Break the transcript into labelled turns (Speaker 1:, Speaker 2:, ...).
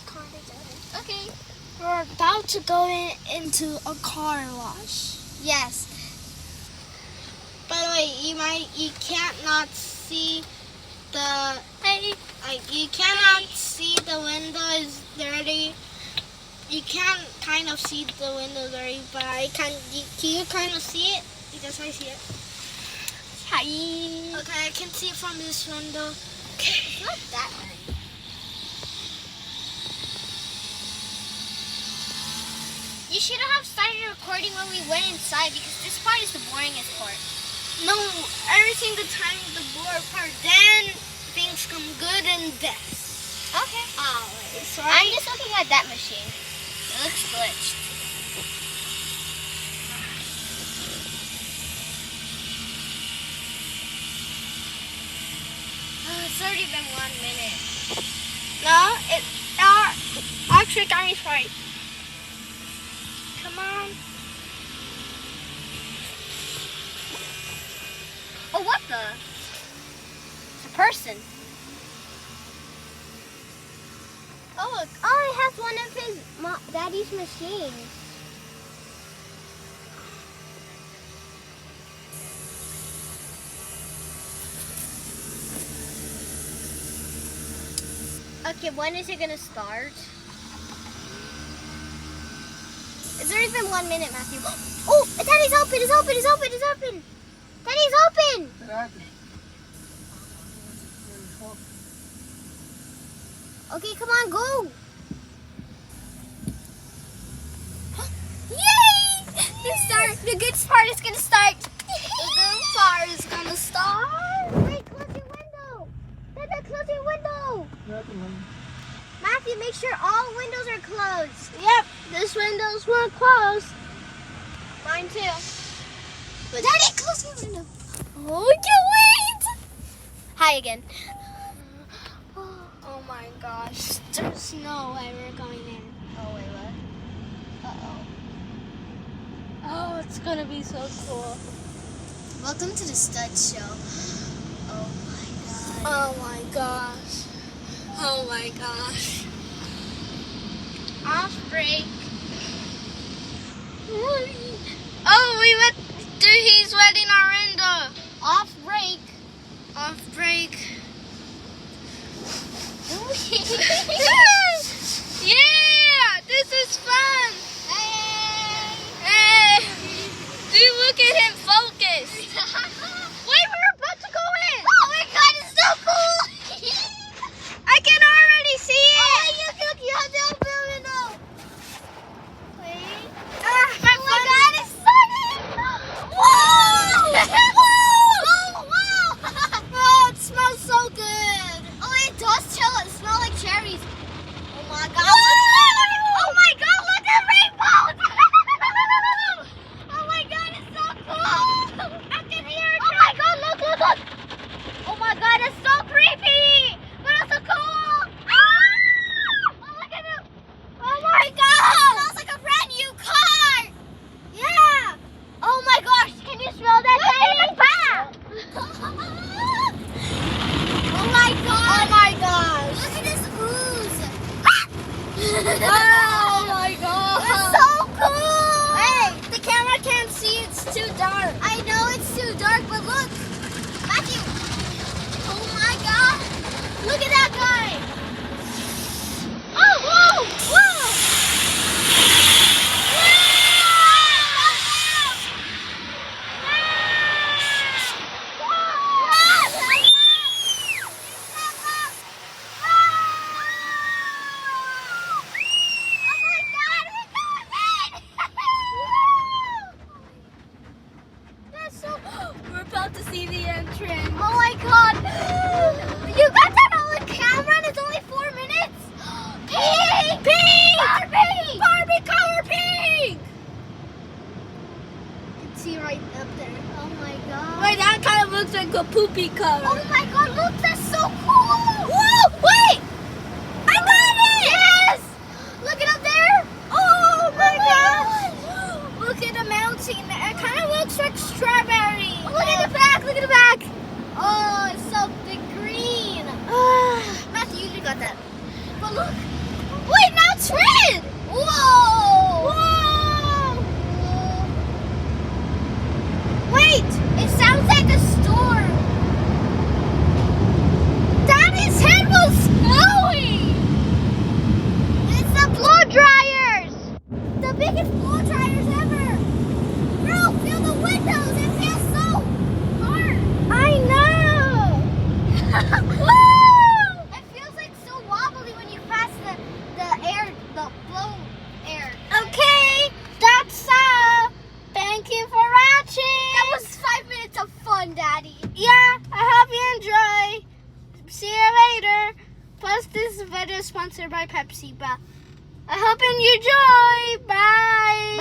Speaker 1: car together.
Speaker 2: Okay.
Speaker 1: We're about to go into a car wash.
Speaker 2: Yes. By the way, you can't not see the you cannot see the windows dirty. You can kind of see the window dirty, but can you kind of see it? Because I see it.
Speaker 1: Hi.
Speaker 2: Okay, I can see it from this window. Okay. It's not that dirty. You should have started recording when we went inside because this part is the boringest part. No, every single time the boring part, then things come good and best.
Speaker 1: Okay.
Speaker 2: Always. Sorry.
Speaker 1: I'm just looking at that machine. It looks glitched.
Speaker 2: It's already been 1 minute. No, actually got me right. Come on.
Speaker 1: Oh, what the? It's a person. Oh, look. Oh, it has one of his daddy's machines. Okay, when is it gonna start? It's already been 1 minute, Matthew. Oh, Daddy's open! It's open! It's open! It's open! Daddy's open! Okay, come on, go! Yay! The good part is gonna start.
Speaker 2: The good part is gonna start.
Speaker 1: Wait, close your window. Dada, close your window. Matthew, make sure all windows are closed.
Speaker 2: Yep, this windows were closed. Mine too.
Speaker 1: But Daddy, close your window. Oh, I can't wait. Hi again.
Speaker 2: Oh my gosh, there's no way we're going in.
Speaker 1: Oh, wait, what? Uh-oh.
Speaker 2: Oh, it's gonna be so cool.
Speaker 1: Welcome to the Stud Show. Oh my god.
Speaker 2: Oh my gosh. Oh my gosh. Off break. Oh, he's wetting our window.
Speaker 1: Off break.
Speaker 2: Off break. Yeah, this is fun. Hey. Dude, look at him focus. Wait, we're about to go in.
Speaker 1: Oh my god, it's so cool.
Speaker 2: I can already see it.
Speaker 1: Oh, look, you have the open window. Wait.
Speaker 2: My
Speaker 1: Oh my
Speaker 2: phone-
Speaker 1: god, it's sunny. Whoa! Whoa, wow.
Speaker 2: Oh, it smells so good.
Speaker 1: Oh, it does smell like cherries. Oh my god.
Speaker 2: Whoa!
Speaker 1: Oh my god, look at rainbows. Oh my god, it's so cool.
Speaker 2: I can hear it.
Speaker 1: Oh my god, look. Oh my god, it's so creepy. But it's so cool. Ah! Oh, look at it. Oh my god. It smells like a brand new car. Yeah. Oh my gosh, can you smell that? Oh my god.
Speaker 2: Oh my gosh.
Speaker 1: Look at this ooze.
Speaker 2: Oh my gosh.
Speaker 1: It's so cool.
Speaker 2: Hey, the camera can't see. It's too dark.
Speaker 1: I know it's too dark, but look. Matthew. Oh my god. Look at that guy. Oh, whoa. Whoa.
Speaker 2: We're about to see the entrance.
Speaker 1: Oh my god! You got that on the camera and it's only 4 minutes? Pink!
Speaker 2: Pink!
Speaker 1: Barbie!
Speaker 2: Barbie color pink!
Speaker 1: You can see right up there. Oh my god.
Speaker 2: Wait, that kind of looks like a poopy color.
Speaker 1: Oh my god, look, that's so cool! Whoa! Wait! I got it! Yes! Look it up there!
Speaker 2: Oh my
Speaker 1: god!
Speaker 2: Look at the mountain. It kind of looks like strawberry.
Speaker 1: Oh, look at the back! Look at the back! Oh, it's so the green. Matthew, you got that. But look. Wait! fun, Daddy.
Speaker 2: Yeah, I hope you enjoy. See you later. Plus, this video is sponsored by Pepsi, but I hope you enjoy. Bye.